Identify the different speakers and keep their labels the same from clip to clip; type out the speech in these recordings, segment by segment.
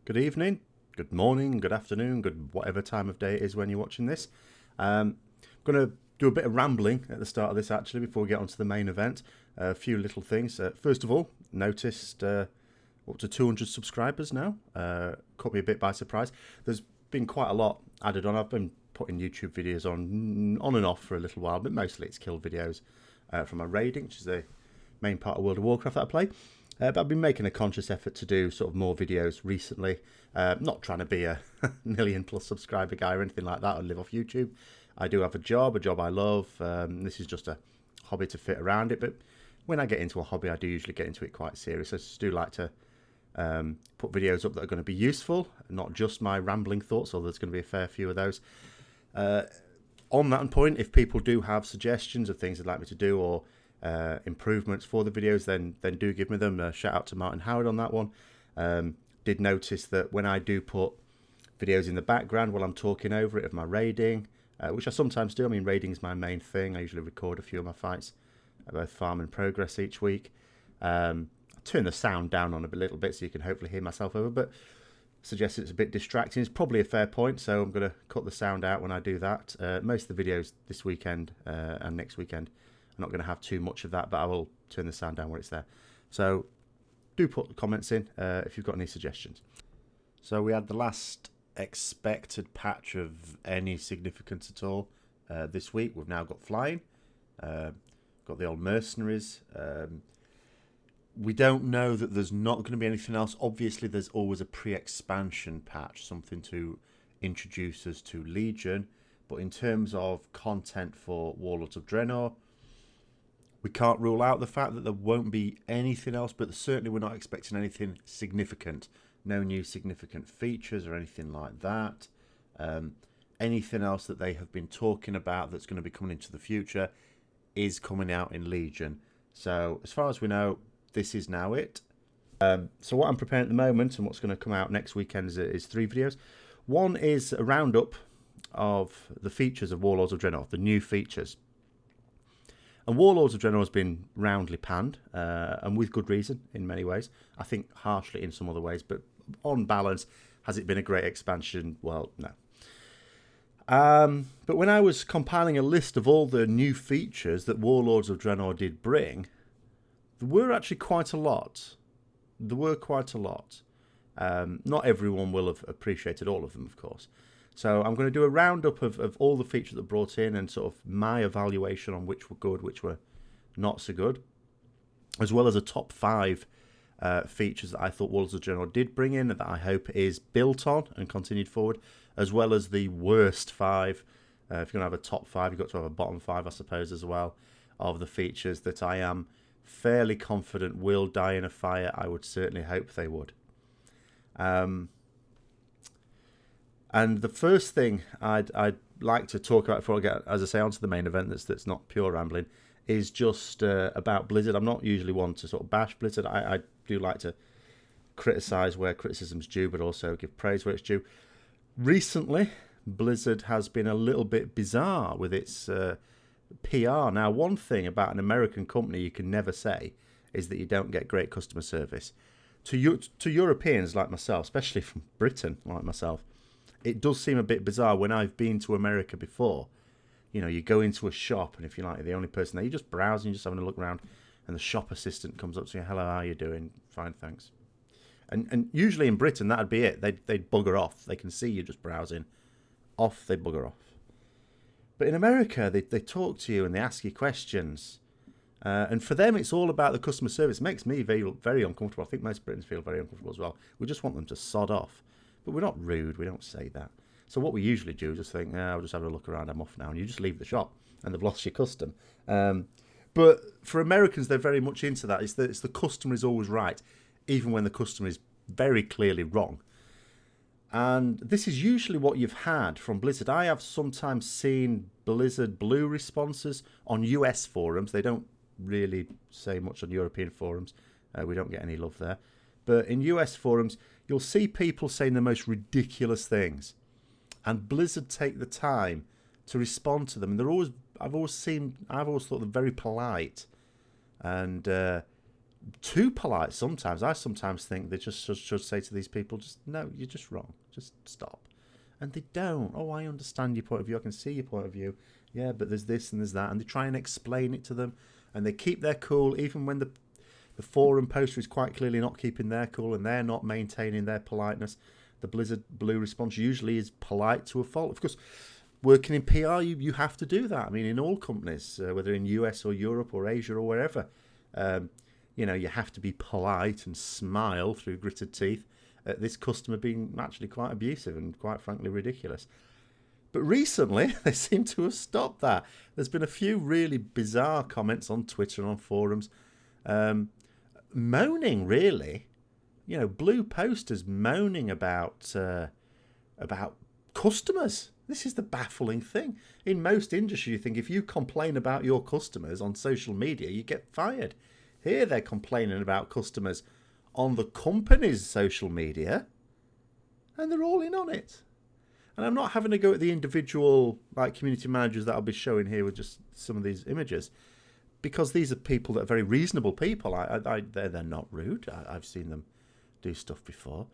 Speaker 1: Good evening, good morning, good afternoon, good whatever time of day it is when you're watching this. I'm going to do a bit of rambling at the start of this actually before we get onto the main event. A few little things. First of all, noticed up to 200 subscribers now. Caught me a bit by surprise. There's been quite a lot added on. I've been putting YouTube videos on and off for a little while, but mostly it's kill videos from my raiding, which is the main part of World of Warcraft that I play. But I've been making a conscious effort to do sort of more videos recently. Not trying to be a million plus subscriber guy or anything like that or live off YouTube. I do have a job I love. This is just a hobby to fit around it. But when I get into a hobby, I do usually get into it quite serious. I just do like to put videos up that are going to be useful, not just my rambling thoughts, although there's going to be a fair few of those. On that point, if people do have suggestions of things they'd like me to do or improvements for the videos, then do give me them. Shout out to Martin Howard on that one. Did notice that when I do put videos in the background while I'm talking over it of my raiding, which I sometimes do. I mean, raiding is my main thing. I usually record a few of my fights, both farm and progress each week. I turn the sound down on a little bit so you can hopefully hear myself over, but suggest it's a bit distracting. It's probably a fair point, so I'm going to cut the sound out when I do that. Most of the videos this weekend and next weekend, I'm not going to have too much of that, but I will turn the sound down when it's there. So do put comments in if you've got any suggestions. So we had the last expected patch of any significance at all this week. We've now got flying, got the old mercenaries. We don't know that there's not going to be anything else. Obviously, there's always a pre-expansion patch, something to introduce us to Legion. But in terms of content for Warlords of Draenor, we can't rule out the fact that there won't be anything else, but certainly we're not expecting anything significant. No new significant features or anything like that. Anything else that they have been talking about that's going to be coming into the future is coming out in Legion. So as far as we know, this is now it. So what I'm preparing at the moment and what's going to come out next weekend is 3 videos. One is a roundup of the features of Warlords of Draenor, the new features. And Warlords of Draenor has been roundly panned, and with good reason in many ways. I think harshly in some other ways, but on balance, has it been a great expansion? Well, no. But when I was compiling a list of all the new features that Warlords of Draenor did bring, there were actually quite a lot. Not everyone will have appreciated all of them, of course. So I'm going to do a roundup of all the features that brought in and sort of my evaluation on which were good, which were not so good, as well as a top 5 features that I thought Warlords of Draenor did bring in and that I hope is built on and continued forward, as well as the worst 5. If you're going to have a top 5, you've got to have a bottom 5, I suppose, as well, of the features that I am fairly confident will die in a fire. I would certainly hope they would. And the first thing I'd like to talk about before I get, as I say, onto the main event that's not pure rambling, is just about Blizzard. I'm not usually one to sort of bash Blizzard. I do like to criticise where criticism's due, but also give praise where it's due. Recently, Blizzard has been a little bit bizarre with its PR. Now, one thing about an American company you can never say is that you don't get great customer service. To Europeans like myself, especially from Britain like myself, it does seem a bit bizarre when I've been to America before. You know, you go into a shop, and if you're like the only person there, you're just browsing, just having a look around, and the shop assistant comes up to you, "Hello, how are you doing?" "Fine, thanks." And usually in Britain, that'd be it. They'd bugger off. They can see you just browsing. Off, they bugger off. But in America, they talk to you and they ask you questions. And for them, it's all about the customer service. It makes me very, very uncomfortable. I think most Britons feel very uncomfortable as well. We just want them to sod off. But we're not rude. We don't say that. So what we usually do is just think, I'll just have a look around. I'm off now. And you just leave the shop and they've lost your custom. But for Americans, they're very much into that. It's the customer is always right, even when the customer is very clearly wrong. And this is usually what you've had from Blizzard. I have sometimes seen Blizzard Blue responses on US forums. They don't really say much on European forums. We don't get any love there. But in US forums, you'll see people saying the most ridiculous things. And Blizzard take the time to respond to them. And I've always thought they're very polite and too polite sometimes. I sometimes think they just should say to these people, just, no, you're just wrong. Just stop. And they don't. Oh, I understand your point of view. I can see your point of view. Yeah, but there's this and there's that. And they try and explain it to them. And they keep their cool even when the forum poster is quite clearly not keeping their cool and they're not maintaining their politeness. The Blizzard Blue response usually is polite to a fault. Of course, working in PR, you have to do that. I mean, in all companies, whether in US or Europe or Asia or wherever, you have to be polite and smile through gritted teeth at this customer being actually quite abusive and quite frankly ridiculous. But recently, they seem to have stopped that. There's been a few really bizarre comments on Twitter and on forums, moaning, really. Blue posters moaning about customers. This is the baffling thing. In most industries, you think if you complain about your customers on social media, you get fired. Here they're complaining about customers on the company's social media, and they're all in on it. And I'm not having to go at the individual community managers that I'll be showing here with just some of these images, because these are people that are very reasonable people. They're not rude. I've seen them do stuff before.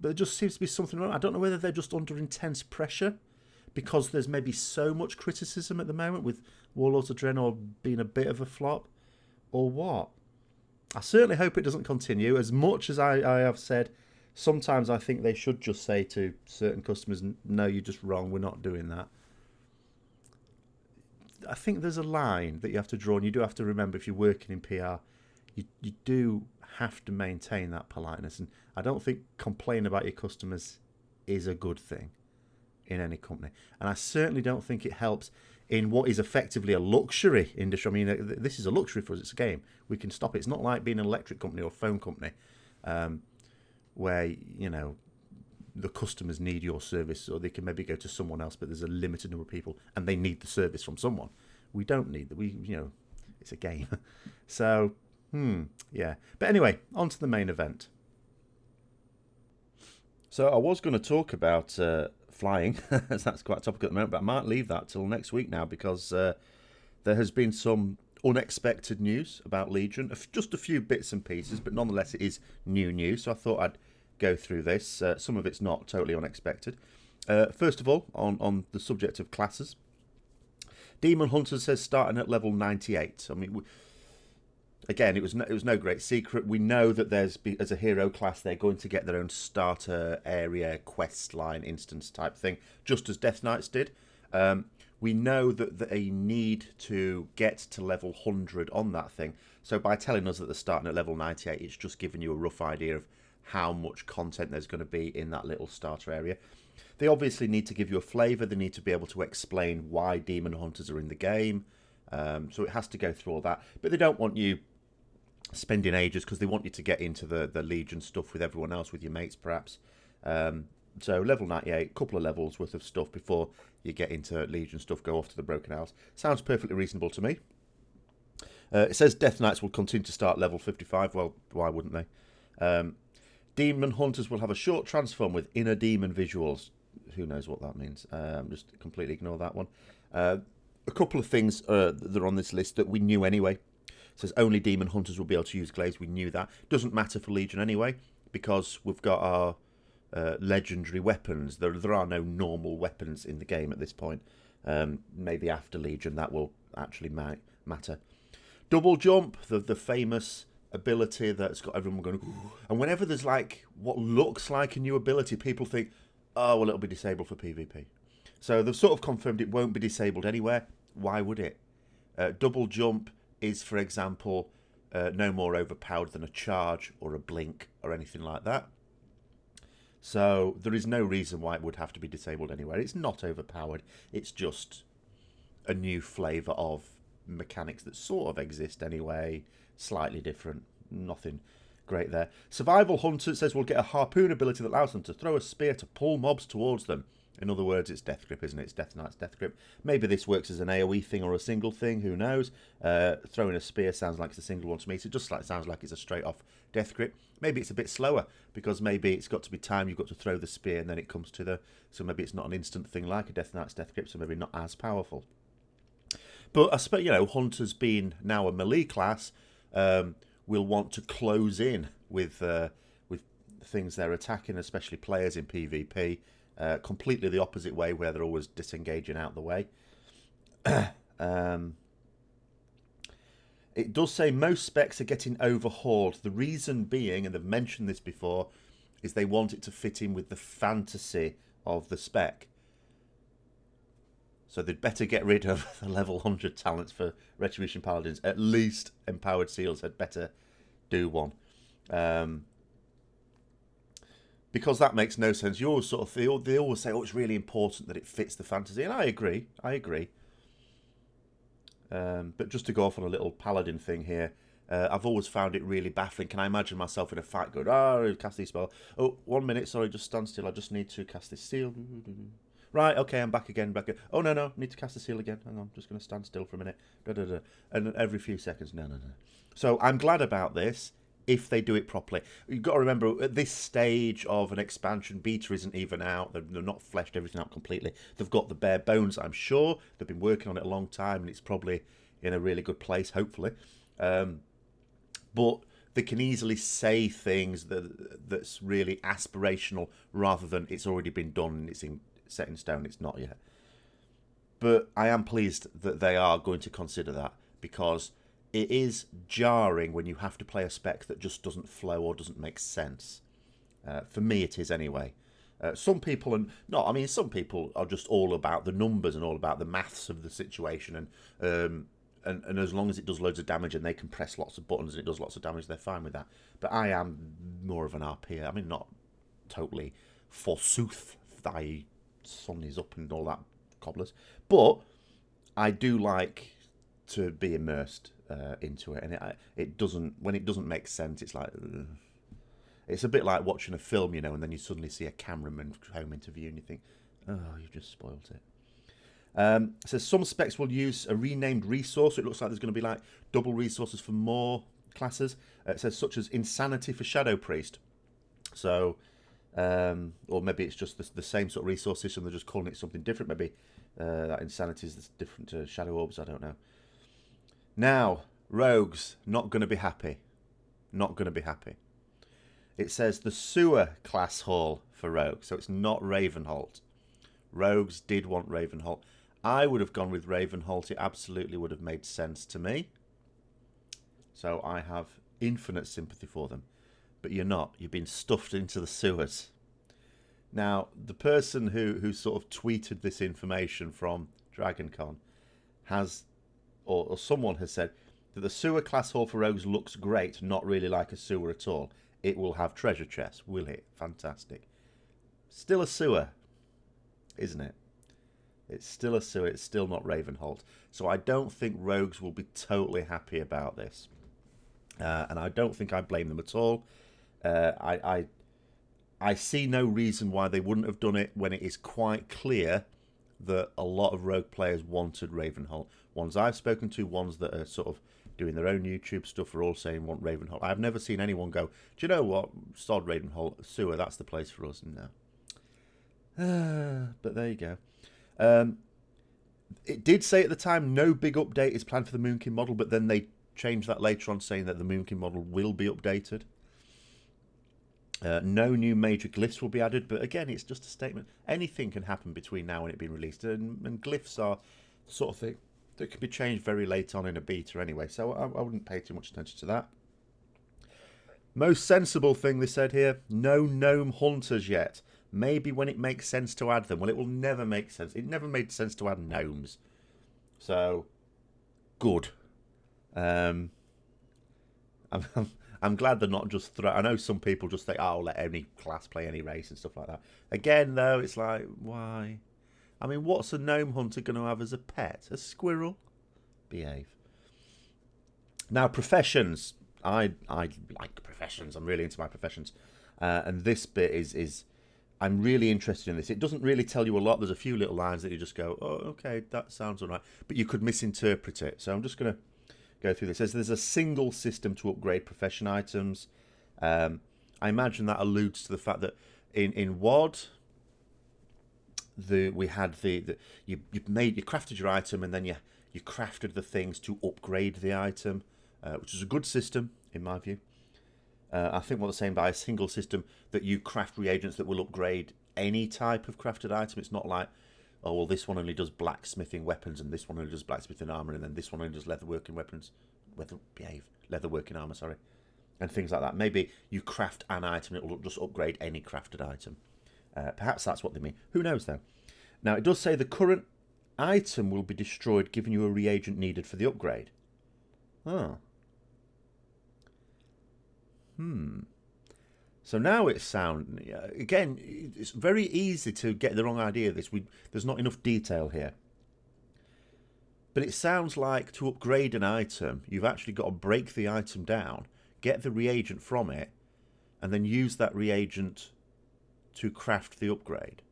Speaker 1: But there just seems to be something wrong. I don't know whether they're just under intense pressure because there's maybe so much criticism at the moment with Warlords of Draenor being a bit of a flop, or what. I certainly hope it doesn't continue. As much as I have said, sometimes I think they should just say to certain customers, no, you're just wrong, we're not doing that. I think there's a line that you have to draw, and you do have to remember if you're working in PR, you do have to maintain that politeness. And I don't think complaining about your customers is a good thing in any company. And I certainly don't think it helps in what is effectively a luxury industry. I mean, this is a luxury for us. It's a game. We can stop it. It's not like being an electric company or a phone company where, the customers need your service, or they can maybe go to someone else, but there's a limited number of people and they need the service from someone. We don't need that. It's a game. So, yeah. But anyway, on to the main event. So I was going to talk about flying, as that's quite a topic at the moment, but I might leave that till next week now, because there has been some unexpected news about Legion. Just a few bits and pieces, but nonetheless it is new news, so I thought I'd go through this. Some of it's not totally unexpected. First of all, on the subject of classes, Demon Hunter says starting at level 98. I mean, again, it was no great secret. We know that as a hero class, they're going to get their own starter area, quest line, instance type thing, just as Death Knights did. We know that they need to get to level 100 on that thing. So by telling us that they're starting at level 98, it's just giving you a rough idea of how much content there's going to be in that little starter area. They obviously need to give you a flavour. They need to be able to explain why Demon Hunters are in the game. So it has to go through all that. But they don't want you spending ages, because they want you to get into the Legion stuff with everyone else, with your mates perhaps. So level 98, couple of levels worth of stuff before you get into Legion stuff, go off to the Broken House. Sounds perfectly reasonable to me. It says Death Knights will continue to start level 55. Well, why wouldn't they? Demon Hunters will have a short transform with inner demon visuals. Who knows what that means? Just completely ignore that one. A couple of things that are on this list that we knew anyway. It says only Demon Hunters will be able to use glaives. We knew that. Doesn't matter for Legion anyway, because we've got our legendary weapons. There are no normal weapons in the game at this point. Maybe after Legion that will actually matter. Double jump, the famous ability that's got everyone going, ooh. And whenever there's what looks like a new ability, people think, oh, well, it'll be disabled for PvP. So they've sort of confirmed it won't be disabled anywhere. Why would it? Double jump is, for example, no more overpowered than a charge or a blink or anything like that. So there is no reason why it would have to be disabled anywhere. It's not overpowered. It's just a new flavour of mechanics that sort of exist anyway. Slightly different. Nothing great there. Survival Hunter says we'll get a harpoon ability that allows them to throw a spear to pull mobs towards them. In other words, it's Death Grip, isn't it? It's Death Knight's Death Grip. Maybe this works as an AoE thing or a single thing. Who knows? Throwing a spear sounds like it's a single one to me. So it just sounds like it's a straight off Death Grip. Maybe it's a bit slower, because maybe it's got to be time you've got to throw the spear and then it comes to the... So maybe it's not an instant thing like a Death Knight's Death Grip, so maybe not as powerful. But I suppose, Hunter's being now a melee class, will want to close in with things they're attacking, especially players in PvP. Completely the opposite way, where they're always disengaging out the way. It does say most specs are getting overhauled. The reason being, and they've mentioned this before, is they want it to fit in with the fantasy of the spec. So they'd better get rid of the level 100 talents for Retribution Paladins. At least Empowered Seals had better do one. Because that makes no sense. You always sort of feel, they always say, oh, it's really important that it fits the fantasy. And I agree. But just to go off on a little paladin thing here, I've always found it really baffling. Can I imagine myself in a fight going, oh, cast these spell. Oh, 1 minute, sorry, just stand still. I just need to cast this seal. Right, okay, I'm back again. Oh, no, need to cast the seal again. Hang on, I'm just going to stand still for a minute. And every few seconds, no. So I'm glad about this, if they do it properly. You've got to remember, at this stage of an expansion, beta isn't even out. They've not fleshed everything out completely. They've got the bare bones, I'm sure. They've been working on it a long time, and it's probably in a really good place, hopefully. But they can easily say things that's really aspirational, rather than it's already been done and it's set in stone. It's not yet. But I am pleased that they are going to consider that, because it is jarring when you have to play a spec that just doesn't flow or doesn't make sense. For me, it is anyway. Some people some people are just all about the numbers and all about the maths of the situation, and as long as it does loads of damage and they can press lots of buttons and it does lots of damage, they're fine with that. But I am more of an RP. I mean, not totally forsooth thy sun is up and all that cobblers, but I do like to be immersed into it, and when it doesn't make sense, it's like it's a bit like watching a film, and then you suddenly see a cameraman home interview and you think, oh, you've just spoiled it. It says some specs will use a renamed resource. It looks like there's going to be like double resources for more classes. It says such as Insanity for Shadow Priest. So, or maybe it's just the same sort of resource system. They're just calling it something different. Maybe that Insanity is different to Shadow Orbs. I don't know. Now, rogues, not going to be happy. Not going to be happy. It says the sewer class hall for rogues. So it's not Ravenholt. Rogues did want Ravenholt. I would have gone with Ravenholt. It absolutely would have made sense to me. So I have infinite sympathy for them. But you're not. You've been stuffed into the sewers. Now, the person who sort of tweeted this information from DragonCon has, or someone has said, that the sewer class hall for rogues looks great, not really like a sewer at all. It will have treasure chests, will it? Fantastic. Still a sewer, isn't it? It's still a sewer. It's still not Ravenholt. So I don't think rogues will be totally happy about this. And I don't think I blame them at all. I see no reason why they wouldn't have done it when it is quite clear that a lot of rogue players wanted Ravenholt. Ones I've spoken to, ones that are sort of doing their own YouTube stuff, are all saying want Ravenholt. I've never seen anyone go, do you know what? Sod Ravenholt, sewer, that's the place for us. No. But there you go. It did say at the time no big update is planned for the Moonkin model, but then they changed that later on, saying that the Moonkin model will be updated. No new major glyphs will be added, but again, it's just a statement. Anything can happen between now and it being released, and glyphs are the sort of thing that can be changed very late on in a beta anyway, so I wouldn't pay too much attention to that. Most sensible thing they said here, no gnome hunters yet. Maybe when it makes sense to add them. Well, it will never make sense. It never made sense to add gnomes. So, good. I'm glad they're not just I know some people just think, oh, let any class play any race and stuff like that. Again, though, it's like, why? I mean, what's a gnome hunter going to have as a pet? A squirrel? Behave. Now, professions. I like professions. I'm really into my professions. And this bit is I'm really interested in this. It doesn't really tell you a lot. There's a few little lines that you just go, oh, okay, that sounds all right. But you could misinterpret it. So I'm just going to go through this. It says there's a single system to upgrade profession items. I imagine that alludes to the fact that in WoD, you crafted your item, and then you crafted the things to upgrade the item. which is a good system in my view. I think what they're saying by a single system that you craft reagents that will upgrade any type of crafted item. It's not like, oh, well, this one only does blacksmithing weapons and this one only does blacksmithing armor and then this one only does leatherworking weapons. Leatherworking armor, sorry. And things like that. Maybe you craft an item and it will just upgrade any crafted item. Perhaps that's what they mean. Who knows, though? Now, it does say the current item will be destroyed, giving you a reagent needed for the upgrade. Oh. So now it's again, it's very easy to get the wrong idea of this. There's not enough detail here. But it sounds like to upgrade an item, you've actually got to break the item down, get the reagent from it, and then use that reagent to craft the upgrade.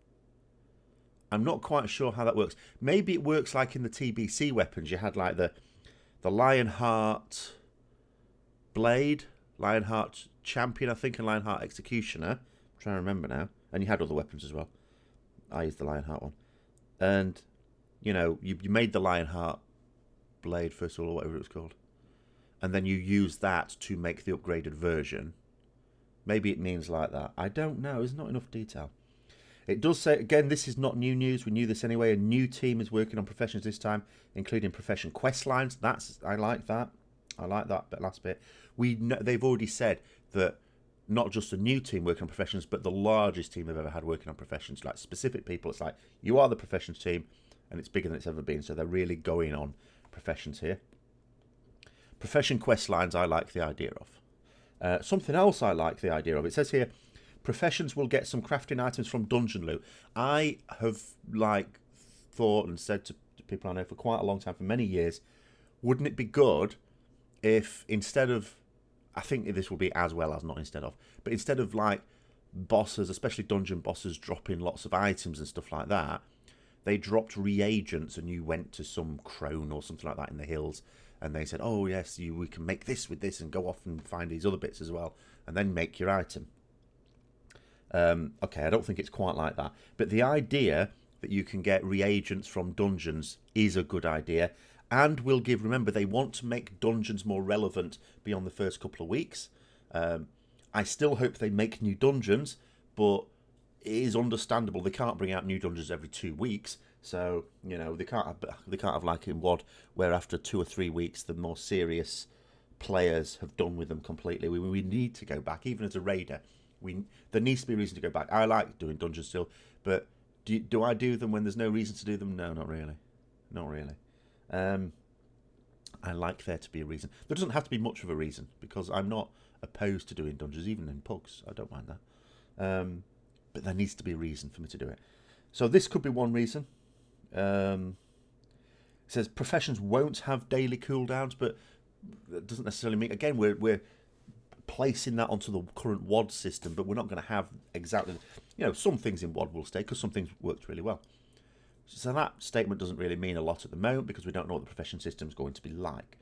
Speaker 1: I'm not quite sure how that works. Maybe it works like in the TBC weapons. You had like the Lionheart Blade, Lionheart Champion, I think, and Lionheart Executioner. I'm trying to remember now. And you had other weapons as well. I used the Lionheart one. And, you know, you made the Lionheart Blade, first of all, or whatever it was called. And then you use that to make the upgraded version. Maybe it means like that. I don't know. There's not enough detail. It does say, again, this is not new news. We knew this anyway. A new team is working on professions this time, including profession quest lines. I like that. I like that last bit. They've already said that not just a new team working on professions, but the largest team they've ever had working on professions. Like specific people. It's like, you are the professions team, and it's bigger than it's ever been. So they're really going on professions here. Profession quest lines, I like the idea of. Something else I like the idea of. It says here, professions will get some crafting items from dungeon loot. I have thought and said to people I know for quite a long time, for many years, wouldn't it be good if instead of, I think this will be as well as not instead of, but instead of like bosses, especially dungeon bosses, dropping lots of items and stuff like that, they dropped reagents and you went to some crone or something like that in the hills and they said, oh yes, we can make this with this and go off and find these other bits as well and then make your item. Okay, I don't think it's quite like that. But the idea that you can get reagents from dungeons is a good idea and will give, remember, they want to make dungeons more relevant beyond the first couple of weeks. I still hope they make new dungeons, but it is understandable. They can't bring out new dungeons every 2 weeks. So, you know, they can't have like in WoD, where after 2 or 3 weeks, the more serious players have done with them completely. We need to go back, even as a raider. There needs to be a reason to go back. I like doing dungeons still, but do I do them when there's no reason to do them? No, not really. Not really. I like there to be a reason. There doesn't have to be much of a reason, because I'm not opposed to doing dungeons, even in pugs. I don't mind that. But there needs to be a reason for me to do it. So this could be one reason. It says professions won't have daily cooldowns, but that doesn't necessarily mean, again, we're placing that onto the current WoD system, but we're not going to have exactly, you know, some things in WoD will stay because some things worked really well. So that statement doesn't really mean a lot at the moment because we don't know what the profession system is going to be like.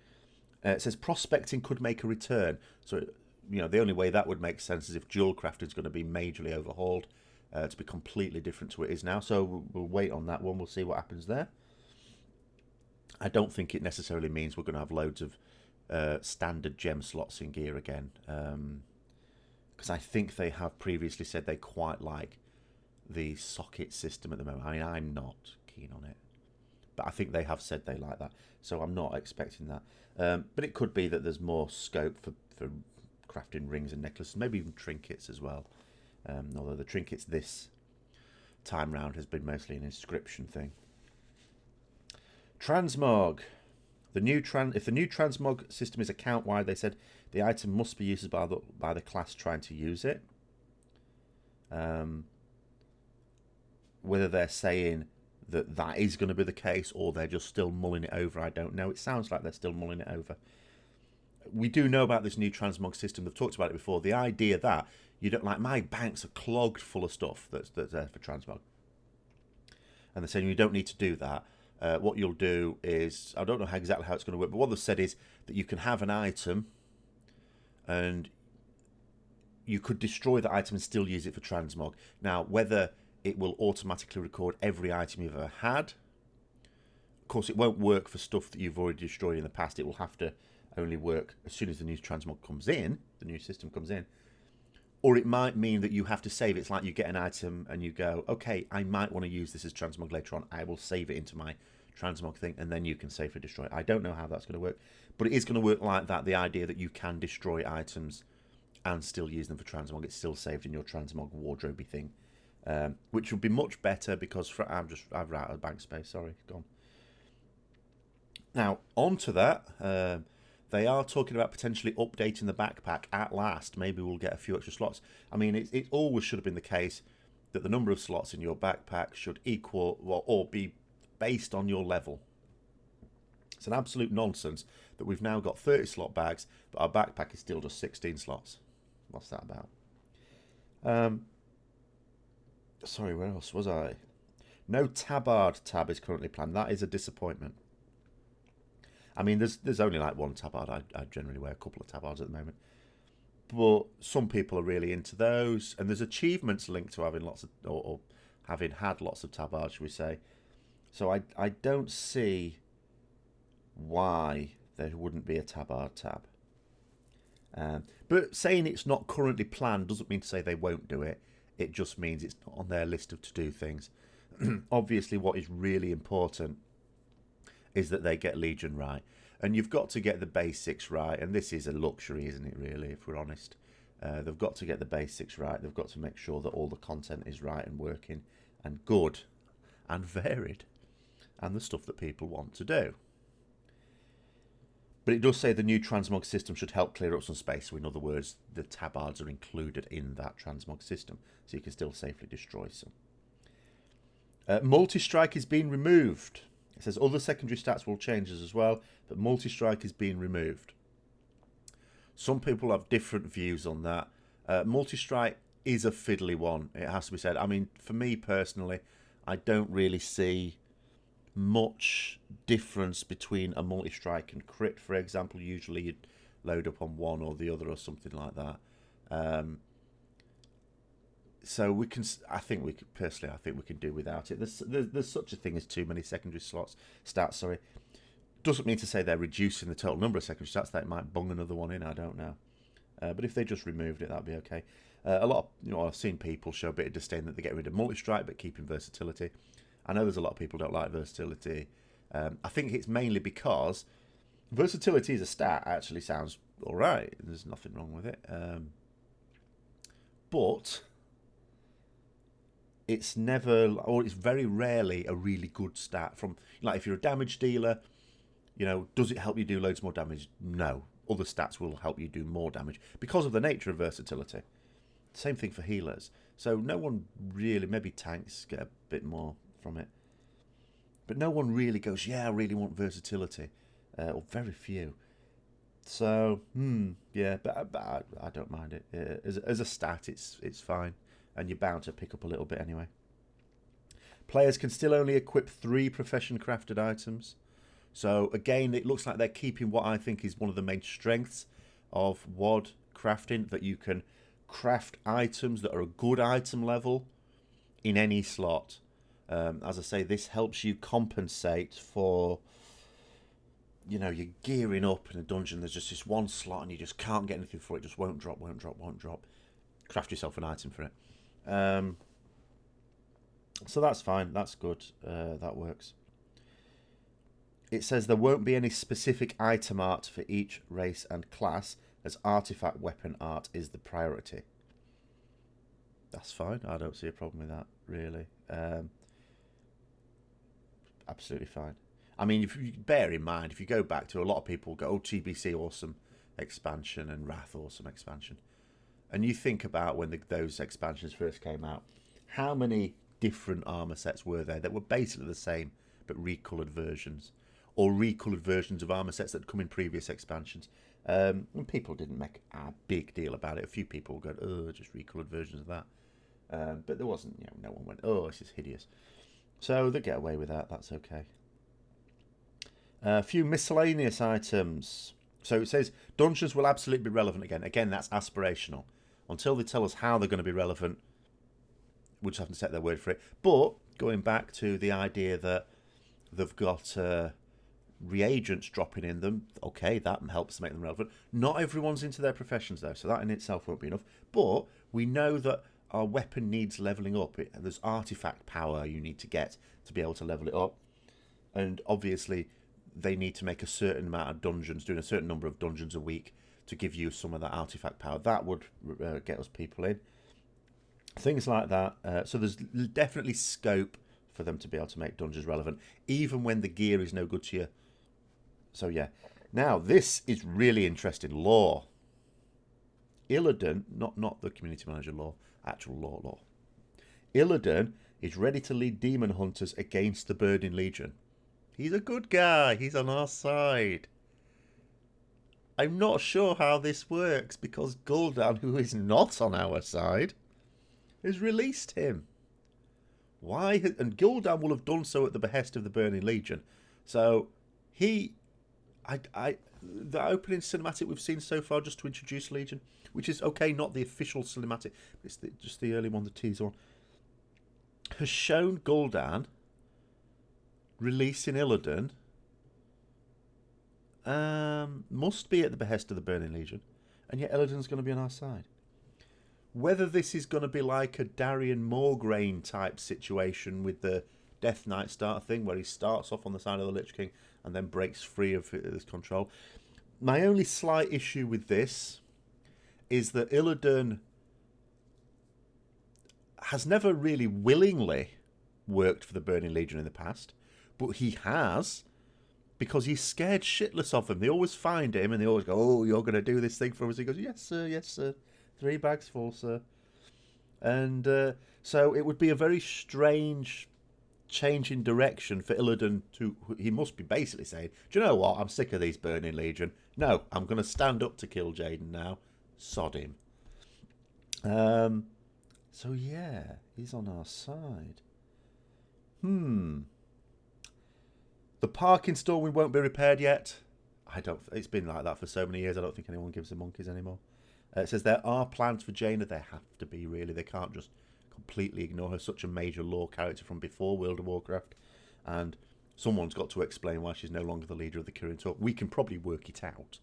Speaker 1: It says prospecting could make a return. So, you know, the only way that would make sense is if jewel crafting is going to be majorly overhauled to be completely different to what it is now. So we'll wait on that one. We'll see what happens there. I don't think it necessarily means we're going to have loads of standard gem slots in gear again, because I think they have previously said they quite like the socket system at the moment. I mean, I'm not keen on it, but I think they have said they like that, so I'm not expecting that. But it could be that there's more scope for crafting rings and necklaces, maybe even trinkets as well, although the trinkets this time round has been mostly an inscription thing. Transmog. If the new Transmog system is account-wide, they said the item must be used by the class trying to use it. Whether they're saying that is going to be the case or they're just still mulling it over, I don't know. It sounds like they're still mulling it over. We do know about this new Transmog system. We've talked about it before. The idea that you don't, like, my banks are clogged full of stuff that's there for Transmog. And they're saying you don't need to do that. What you'll do is, I don't know exactly how it's going to work, but what they've said is that you can have an item and you could destroy the item and still use it for Transmog. Now, whether it will automatically record every item you've ever had, of course, it won't work for stuff that you've already destroyed in the past. It will have to only work as soon as the new transmog comes in, the new system comes in. Or it might mean that you have to save it. It's like you get an item and you go, okay, I might want to use this as transmog later on. I will save it into my transmog thing, and then you can safely destroy it. I don't know how that's going to work, but it is going to work like that. The idea that you can destroy items and still use them for transmog. It's still saved in your transmog wardrobe thing, which would be much better because I've run out of bank space. Sorry, gone. Now onto that. They are talking about potentially updating the backpack at last. Maybe we'll get a few extra slots. I mean, it always should have been the case that the number of slots in your backpack should equal or be based on your level. It's an absolute nonsense that we've now got 30 slot bags, but our backpack is still just 16 slots. What's that about? Sorry, where else was I? No tabard tab is currently planned. That is a disappointment. I mean, there's only like one tabard. I generally wear a couple of tabards at the moment. But some people are really into those. And there's achievements linked to having lots of, or having had lots of tabards, should we say. So I don't see why there wouldn't be a tabard tab. But saying it's not currently planned doesn't mean to say they won't do it. It just means it's not on their list of to-do things. Obviously, what is really important is that they get Legion right. And you've got to get the basics right. And this is a luxury, isn't it, really, if we're honest? They've got to get the basics right. They've got to make sure that all the content is right and working and good and varied and the stuff that people want to do. But it does say the new transmog system should help clear up some space. So in other words, the tabards are included in that transmog system, so you can still safely destroy some. Multi-strike is being removed. It says other secondary stats will change as well, but multi-strike is being removed. Some people have different views on that. Multi-strike is a fiddly one, it has to be said. I mean, for me personally, I don't really see much difference between a multi-strike and crit, for example. Usually you'd load up on one or the other or something like that. So we can, I think we can do without it. There's such a thing as too many secondary stats. Sorry, doesn't mean to say they're reducing the total number of secondary stats. They might bung another one in. I don't know. But if they just removed it, that'd be okay. A lot of, I've seen people show a bit of disdain that they get rid of multi-strike but keeping versatility. I know there's a lot of people who don't like versatility. I think it's mainly because versatility as a stat actually sounds all right. There's nothing wrong with it. But it's never, or it's very rarely a really good stat. From, like, if you're a damage dealer, does it help you do loads more damage? No. Other stats will help you do more damage because of the nature of versatility. Same thing for healers. So no one really, maybe tanks get a bit more from it, but no one really goes, yeah, I really want versatility, or very few. So yeah, but I don't mind it. As a stat, it's fine, and you're bound to pick up a little bit anyway. Players can still only equip 3 profession crafted items. So again, it looks like they're keeping what I think is one of the main strengths of WoD crafting, that you can craft items that are a good item level in any slot. As I say, this helps you compensate for, you're gearing up in a dungeon, there's just this one slot and you just can't get anything for it, just won't drop. Craft yourself an item for it. So that's fine, that's good, that works. It says there won't be any specific item art for each race and class, as artifact weapon art is the priority. That's fine, I don't see a problem with that, really. Absolutely fine. I mean, if you bear in mind, if you go back to, a lot of people go, oh, TBC awesome expansion and Wrath awesome expansion, and you think about when those expansions first came out, how many different armor sets were there that were basically the same but recoloured versions, or recoloured versions of armor sets that had come in previous expansions. And people didn't make a big deal about it. A few people go, oh, just recoloured versions of that. But there wasn't, no one went, oh, this is hideous. So they get away with that. That's okay. A few miscellaneous items. So it says dungeons will absolutely be relevant again. Again, that's aspirational. Until they tell us how they're going to be relevant, we'll just have to set their word for it. But going back to the idea that they've got reagents dropping in them. Okay, that helps make them relevant. Not everyone's into their professions though, so that in itself won't be enough. But we know that our weapon needs leveling up. There's artifact power you need to get to be able to level it up, and obviously they need to make a certain amount of dungeons, doing a certain number of dungeons a week to give you some of that artifact power. That would get us people in. Things like that. So there's definitely scope for them to be able to make dungeons relevant, even when the gear is no good to you. So yeah. Now, this is really interesting. Lore. Illidan, not the community manager lore, actual lore. Illidan is ready to lead demon hunters against the Burning Legion. He's a good guy. He's on our side. I'm not sure how this works because Gul'dan, who is not on our side, has released him. Why? And Gul'dan will have done so at the behest of the Burning Legion. So the opening cinematic we've seen so far just to introduce Legion, which is okay, not the official cinematic, it's just the early one, the teaser one, has shown Gul'dan releasing Illidan. Must be at the behest of the Burning Legion, and yet Illidan's going to be on our side. Whether this is going to be like a Darian Morgraine type situation with the Death Knight starter thing, where he starts off on the side of the Lich King and then breaks free of his control. My only slight issue with this is that Illidan has never really willingly worked for the Burning Legion in the past, but he has, because he's scared shitless of them. They always find him and they always go, "Oh, you're going to do this thing for us." He goes, "Yes, sir, yes, sir. 3 bags full, sir." And so it would be a very strange change in direction for Illidan to... He must be basically saying, "Do you know what? I'm sick of these Burning Legion. No, I'm going to stand up to kill Jaden now. Sod him." So yeah, he's on our side. The parking stall won't be repaired yet. It's been like that for so many years. I don't think anyone gives the monkeys anymore. It says there are plans for Jaina. There have to be, really. They can't just completely ignore her. Such a major lore character from before World of Warcraft. And someone's got to explain why she's no longer the leader of the Kirin Talk. We can probably work it out.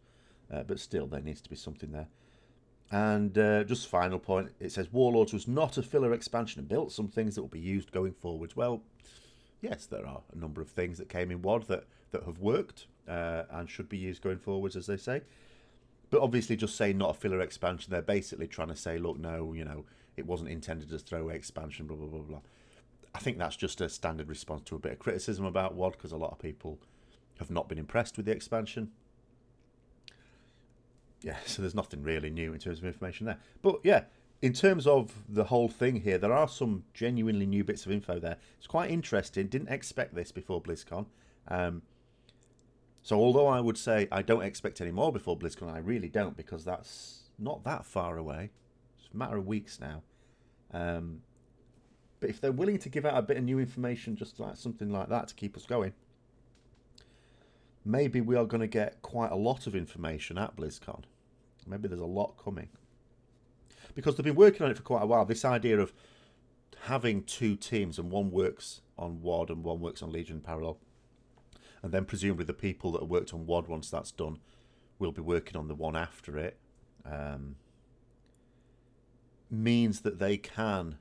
Speaker 1: But still, there needs to be something there. And just final point. It says Warlords was not a filler expansion and built some things that will be used going forwards. Well, yes, there are a number of things that came in WoD that have worked and should be used going forwards, as they say. But obviously, just saying not a filler expansion, they're basically trying to say, look, no, it wasn't intended as throwaway expansion, blah, blah, blah, blah. I think that's just a standard response to a bit of criticism about WoD, because a lot of people have not been impressed with the expansion. Yeah, so there's nothing really new in terms of information there. But yeah, in terms of the whole thing here, there are some genuinely new bits of info there. It's quite interesting. Didn't expect this before BlizzCon. So although I would say I don't expect any more before BlizzCon, I really don't, because that's not that far away. It's a matter of weeks now. But if they're willing to give out a bit of new information, just like something like that to keep us going, maybe we are going to get quite a lot of information at BlizzCon. Maybe there's a lot coming. Because they've been working on it for quite a while. This idea of having 2 teams, and one works on WoD and one works on Legion in parallel. And then presumably the people that have worked on WoD, once that's done, will be working on the one after it. Means that they can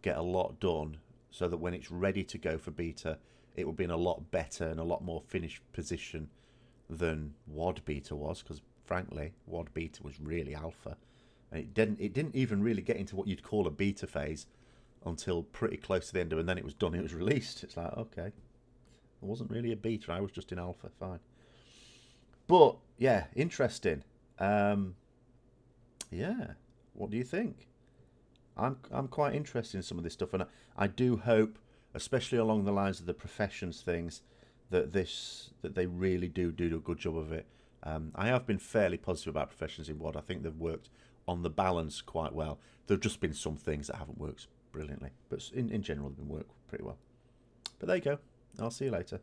Speaker 1: get a lot done, so that when it's ready to go for beta, it will be in a lot better and a lot more finished position than WoD beta was. Because frankly, WoD beta was really alpha. And it didn't even really get into what you'd call a beta phase until pretty close to the end of it, and then it was done, it was released. It's like, okay. It wasn't really a beta, I was just in alpha, fine. But, yeah, interesting. Yeah, what do you think? I'm quite interested in some of this stuff, and I do hope, especially along the lines of the professions things, that they really do a good job of it. I have been fairly positive about professions in WoD. I think they've worked on the balance quite well. There have just been some things that haven't worked brilliantly, but in general they've been worked pretty well. But there you go. I'll see you later.